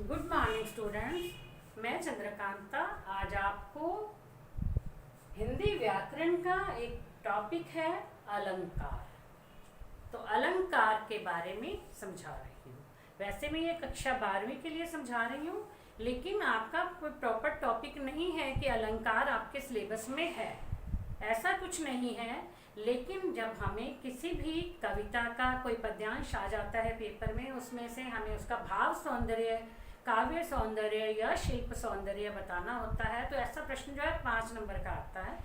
Good morning students. मैं चंद्रकांता आज आपको हिंदी व्याकरण का एक टॉपिक है अलंकार। तो अलंकार के बारे में समझा रही हूँ। वैसे मैं ये कक्षा 12वीं के लिए समझा रही हूँ, लेकिन आपका कोई प्रॉपर टॉपिक नहीं है कि अलंकार आपके सिलेबस में है, ऐसा कुछ नहीं है। लेकिन जब हमें किसी भी कविता का कोई पद्यांश आ जाता है पेपर में, उसमें से हमें उसका भाव सौंदर्य, काव्य सौंदर्य या शिल्प सौंदर्य बताना होता है, तो ऐसा प्रश्न जो है 5 नंबर का आता है।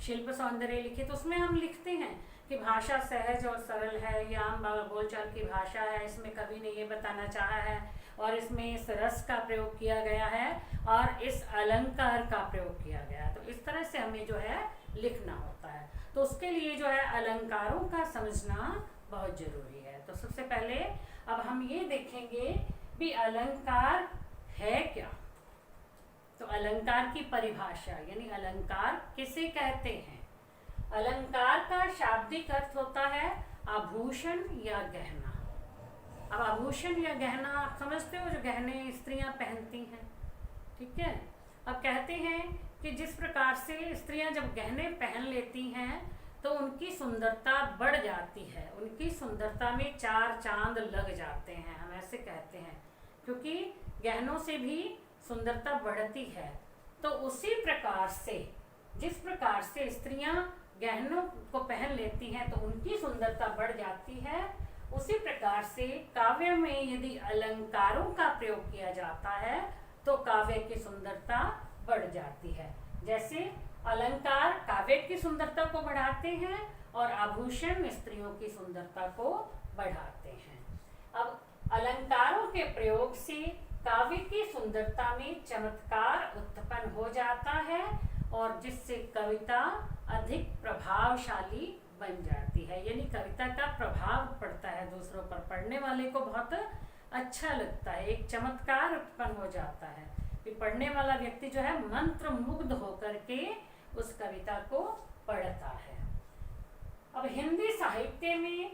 शिल्प सौंदर्य लिखे तो उसमें हम लिखते हैं कि भाषा सहज और सरल है, या आम बोलचाल की भाषा है, इसमें कवि ने ये बताना चाहा है, और इसमें इस रस का प्रयोग किया गया है और इस अलंकार का प्रयोग किया गया है। तो इस तरह से हमें जो है लिखना होता है। तो उसके लिए जो है अलंकारों का समझना बहुत जरूरी है। तो सबसे पहले अब हम ये देखेंगे भी अलंकार है क्या। तो अलंकार की परिभाषा यानी अलंकार किसे कहते हैं। अलंकार का शाब्दिक अर्थ होता है आभूषण या गहना। अब आभूषण या गहना आप समझते हो, जो गहने स्त्रियां पहनती हैं, ठीक है। अब कहते हैं कि जिस प्रकार से स्त्रियां जब गहने पहन लेती हैं तो उनकी सुंदरता बढ़ जाती है, उनकी सुंदरता में 4 चांद लग जाते हैं, हम ऐसे कहते हैं, क्योंकि गहनों से भी सुंदरता बढ़ती है। तो उसी प्रकार से जिस प्रकार से स्त्रियां गहनों को पहन लेती हैं तो उनकी सुंदरता बढ़ जाती है, उसी प्रकार से काव्य में यदि अलंकारों का प्रयोग किया जाता है तो काव्य की सुंदरता बढ़ जाती है। जैसे अलंकार काव्य की सुंदरता को बढ़ाते हैं और आभूषण स्त्रियों की सुंदरता को बढ़ाते हैं। अब अलंकारों के प्रयोग से काव्य की सुंदरता में चमत्कार उत्पन्न हो जाता है और जिससे कविता अधिक प्रभावशाली बन जाती है, यानी कविता का प्रभाव पड़ता है दूसरों पर, पढ़ने वाले को बहुत अच्छा लगता है, एक चमत्कार उत्पन्न हो जाता है कि पढ़ने वाला व्यक्ति जो है मंत्र मुग्ध होकर के उस कविता को पढ़ता है। अब हिंदी साहित्य में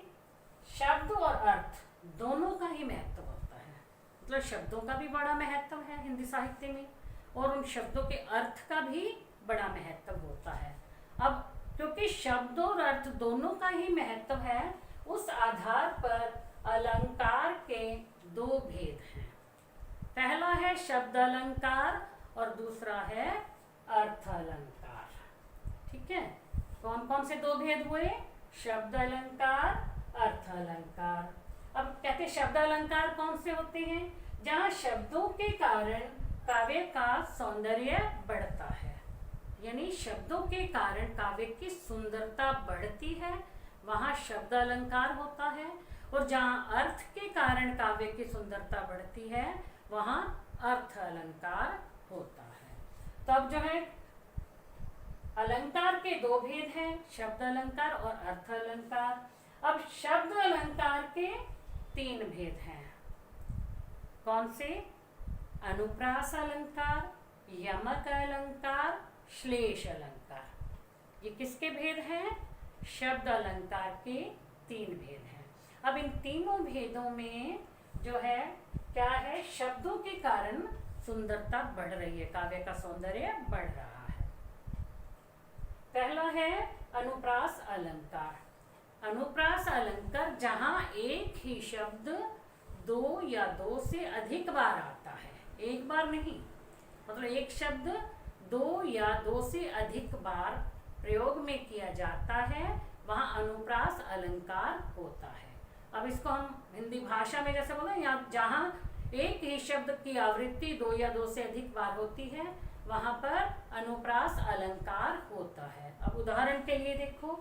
शब्द और अर्थ दोनों का ही महत्व होता है, मतलब शब्दों का भी बड़ा महत्व है हिंदी साहित्य में और उन शब्दों के अर्थ का भी बड़ा महत्व होता है। अब क्योंकि शब्द और अर्थ दोनों का ही महत्व है, उस आधार पर अलंकार के 2 भेद हैं। पहला है शब्द अलंकार और दूसरा है अर्थ अलंकार, ठीक है। कौन कौन से 2 भेद हुए? शब्द अलंकार, अर्थ अलंकार। अब कहते हैं शब्द अलंकार कौन से होते हैं? जहाँ शब्दों के कारण काव्य का सौंदर्य बढ़ता है, यानी शब्दों के कारण काव्य की सुंदरता बढ़ती है, वहाँ शब्द अलंकार होता है। और जहाँ अर्थ के कारण काव्य की सुंदरता बढ़ती है वहाँ अर्थ अलंकार होता है। तो अब जो है अलंकार के 2 भेद हैं, शब्द अलंकार और अर्थ अलंकार। अब शब्द अलंकार के 3 भेद हैं। कौन से? अनुप्रास अलंकार, यमक अलंकार, श्लेष अलंकार। ये किसके भेद हैं? शब्द अलंकार के 3 भेद हैं। अब इन तीनों भेदों में जो है क्या है, शब्दों के कारण सुंदरता बढ़ रही है, काव्य का सौंदर्य बढ़ रहा है। पहला है अनुप्रास अलंकार। अनुप्रास अलंकार जहां एक ही शब्द 2 या 2 से अधिक बार आता है, एक बार नहीं, मतलब एक शब्द 2 या 2 से अधिक बार प्रयोग में किया जाता है, वहां अनुप्रास अलंकार होता है। अब इसको हम हिंदी भाषा में जैसे बोले, या जहां एक ही शब्द की आवृत्ति 2 या 2 से अधिक बार होती है वहां पर अनुप्रास अलंकार होता है। अब उदाहरण के लिए देखो,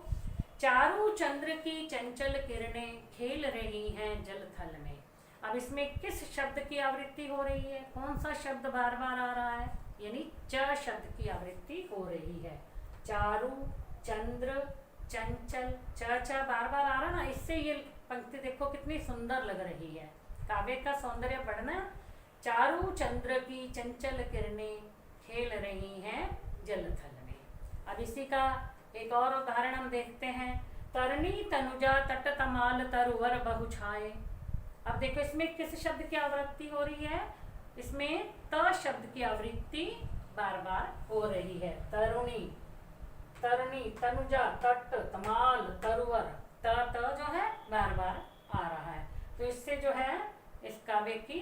चारों चंद्र की चंचल किरणें खेल रही हैं जल थल में। अब इसमें किस शब्द की आवृत्ति हो रही है? कौन सा शब्द बार बार आ रहा है? यानी च शब्द की आवृत्ति हो रही है। चारों चंद्र चंचल, च बार बार आ रहा ना, इससे ये पंक्ति देखो कितनी सुंदर लग रही है, काव्य का सौंदर्य बढ़ना। चारों चंद्र की चंचल किरणें खेल रही हैं जलथल में। अब इसी का एक और उदाहरण हम देखते हैं, तरणी तनुजा तट तमाल तरुवर बहु छाए। अब देखो इसमें किस शब्द की आवृत्ति हो रही है? इसमें त शब्द की आवृत्ति बार बार हो रही है। तरुणी, तरुणी, तनुजा, तट, तमाल, तरुवर, त जो है बार बार आ रहा है। तो इससे जो है इस काव्य की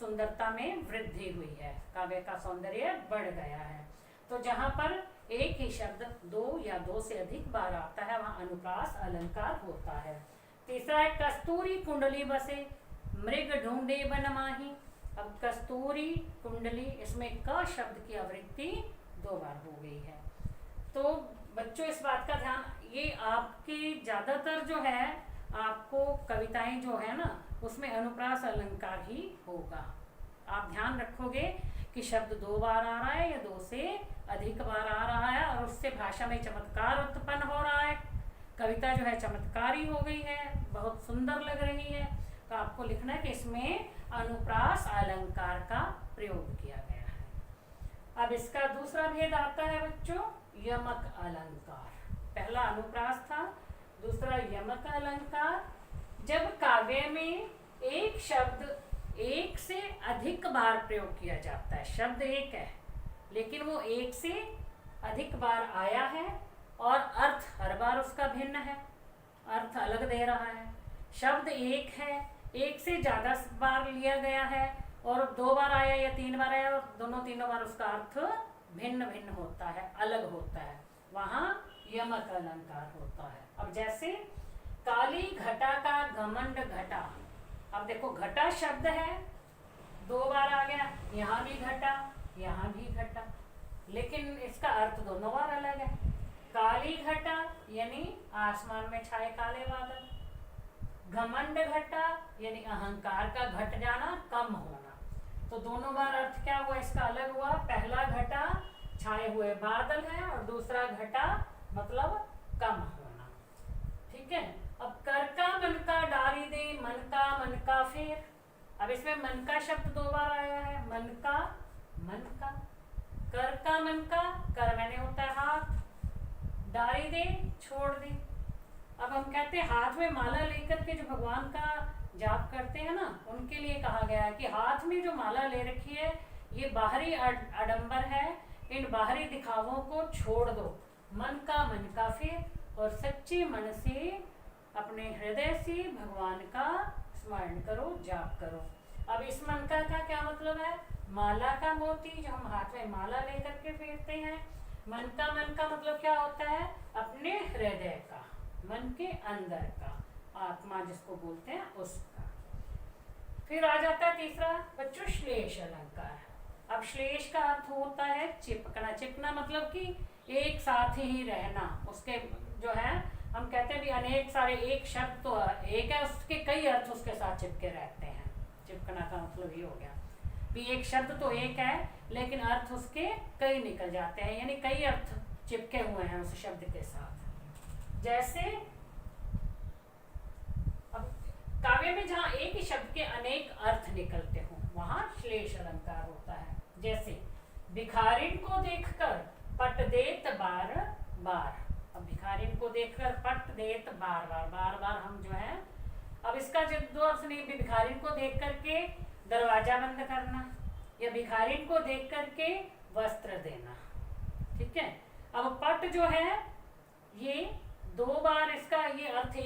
सुंदरता में वृद्धि हुई है, काव्य का सौंदर्य बढ़ गया है। तो जहाँ पर एक ही शब्द दो या दो से अधिक बार आता है वहाँ अनुप्रास अलंकार होता है। तीसरा है कस्तूरी कुंडली बसे मृग ढूंढे बन माही। अब कस्तूरी कुंडली, इसमें क शब्द की आवृत्ति 2 बार हो गई है। तो बच्चों इस बात का ध्यान, ये आपके ज्यादातर जो है आपको कविताएं जो है ना उसमें अनुप्रास अलंकार ही होगा। आप ध्यान रखोगे कि शब्द 2 बार आ रहा है या 2 से अधिक बार आ रहा है और उससे भाषा में चमत्कार उत्पन्न हो रहा है, कविता जो है चमत्कारी हो गई है, बहुत सुंदर लग रही है। तो आपको लिखना है कि इसमें अनुप्रास अलंकार का प्रयोग किया गया है। अब इसका दूसरा भेद आता है बच्चों यमक अलंकार। पहला अनुप्रास था, दूसरा यमक अलंकार। जब काव्य में एक शब्द एक से अधिक बार प्रयोग किया जाता है, शब्द एक है लेकिन वो एक से अधिक बार आया है और अर्थ हर बार उसका भिन्न है, अर्थ अलग दे रहा है। शब्द एक है, एक से ज्यादा बार लिया गया है और 2 बार आया या 3 बार आया और दोनों तीनों बार उसका अर्थ भिन्न भिन्न होता है, अलग होता है, वहां यमक अलंकार होता है। अब जैसे काली घटा का घमंड घटा। अब देखो घटा शब्द है, 2 बार आ गया, यहाँ भी घटा यहाँ भी घटा, लेकिन इसका अर्थ दोनों बार अलग है। काली घटा यानी आसमान में छाए काले बादल, घमंड घटा यानी अहंकार का घट जाना, कम होना। तो दोनों बार अर्थ क्या हुआ, इसका अलग हुआ। पहला घटा छाए हुए बादल है और दूसरा घटा मतलब कम होना। ठीक है। अब कर का मन का डारी दे, मन का फेर। अब इसमें मन का शब्द 2 बार आया है, मन का, कर का मन का, कर मैंने होता है हाथ, डारी दे छोड़ दे। अब हम कहते हैं हाथ में माला लेकर के जो भगवान का जाप करते हैं ना, उनके लिए कहा गया है कि हाथ में जो माला ले रखी है ये बाहरी आडंबर है, इन बाहरी दिखावों को छोड़ दो। मन का फिर, और सच्चे मन से अपने हृदय से भगवान का स्मरण करो, जाप करो। अब इस मन का क्या मतलब है, माला का मोती जो हम हाथ में माला लेकर के फेरते हैं। मन का मतलब क्या होता है, अपने हृदय का, मन के अंदर का, आत्मा जिसको बोलते हैं उसका। फिर आ जाता है तीसरा बच्चों श्लेष अलंकार। अब श्लेष का अर्थ होता है चिपकना। चिपकना मतलब कि एक साथ ही रहना, उसके जो है हम कहते हैं भी अनेक सारे, एक शब्द तो एक है, उसके कई अर्थ उसके साथ चिपके रहते हैं। चिपकना का मतलब ये हो गया भी एक शब्द तो एक है लेकिन अर्थ उसके कई निकल जाते हैं, यानी कई अर्थ चिपके हुए हैं उस शब्द के साथ। जैसे अब काव्य में जहाँ एक ही शब्द के अनेक अर्थ निकलते हों वहां श्लेष अलंकार होता है। जैसे भिखारिन को देखकर पट देत बार बार। अब भिखारिन को देखकर पट देत बार बार हम जो है, अब इसका जो 2 अर्थ नहीं, भिखारिन को देख करके दरवाजा बंद करना या भिखारिन को देख करके वस्त्र देना। ठीक है। अब पट जो है ये 2 बार इसका ये अर्थ,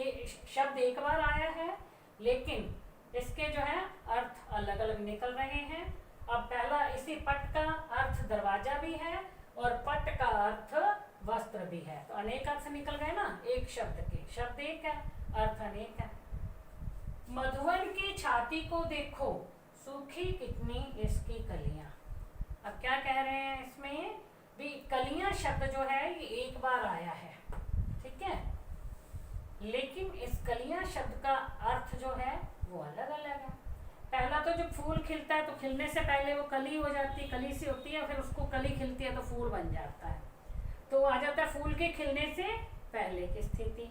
शब्द 1 बार आया है लेकिन इसके जो है अर्थ अलग अलग निकल रहे हैं। अब पहला इसी पट का अर्थ दरवाजा भी है और पट का अर्थ वस्त्र भी है, तो अनेक अर्थ निकल गए ना एक शब्द के। शब्द एक है, अर्थ अनेक है। मधुवन की छाती को देखो, सूखी कितनी इसकी कलियां। अब क्या कह रहे हैं इसमें भी, कलियां शब्द जो है ये 1 बार आया है, ठीक है, लेकिन इस कलियां शब्द का अर्थ जो है वो अलग अलग है। पहला तो जब फूल खिलता है तो खिलने से पहले वो कली हो जाती है, कली सी होती है, फिर उसको कली खिलती है तो फूल बन जाता है, तो आ जाता है फूल के खिलने से पहले की स्थिति।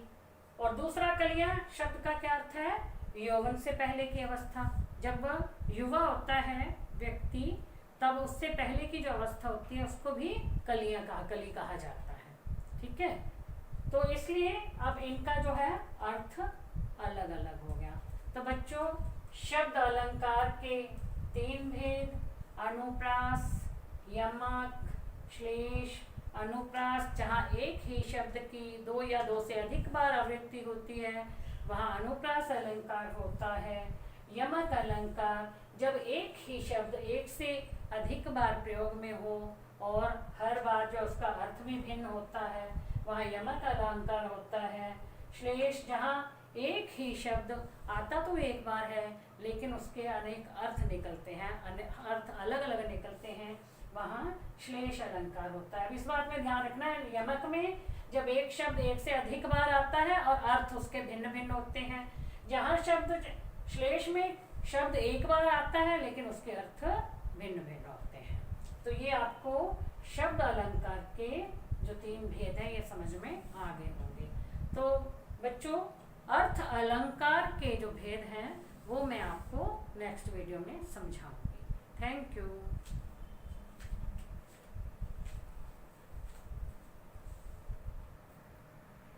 और दूसरा कलियां शब्द का क्या अर्थ है, यौवन से पहले की अवस्था। जब वह युवा होता है व्यक्ति तब उससे पहले की जो अवस्था होती है उसको भी कली कहा जाता है। ठीक है। तो इसलिए अब इनका जो है अर्थ अलग अलग हो गया। तो बच्चों शब्द अलंकार के 3 भेद, अनुप्रास, यमक, श्लेष। अनुप्रास जहाँ एक ही शब्द की दो या दो से अधिक बार आवृत्ति होती है वहाँ अनुप्रास अलंकार होता है। यमक अलंकार जब एक ही शब्द एक से अधिक बार प्रयोग में हो और हर बार जो उसका अर्थ भी भिन्न होता है वहाँ यमक अलंकार होता है। श्लेष जहाँ एक ही शब्द आता तो एक बार है लेकिन उसके अनेक अर्थ निकलते हैं, अर्थ अलग अलग निकलते हैं, वहाँ श्लेष अलंकार होता है। अब इस बात में ध्यान रखना है, यमक में जब एक शब्द एक से अधिक बार आता है और अर्थ उसके भिन्न भिन्न होते हैं, जहाँ शब्द श्लेष में शब्द एक बार आता है लेकिन उसके अर्थ भिन्न भिन्न होते हैं। तो ये आपको शब्द अलंकार के जो 3 भेद हैं ये समझ में आ गए होंगे। तो बच्चों अर्थ अलंकार के जो भेद हैं वो मैं आपको नेक्स्ट वीडियो में समझाऊंगी। Thank you.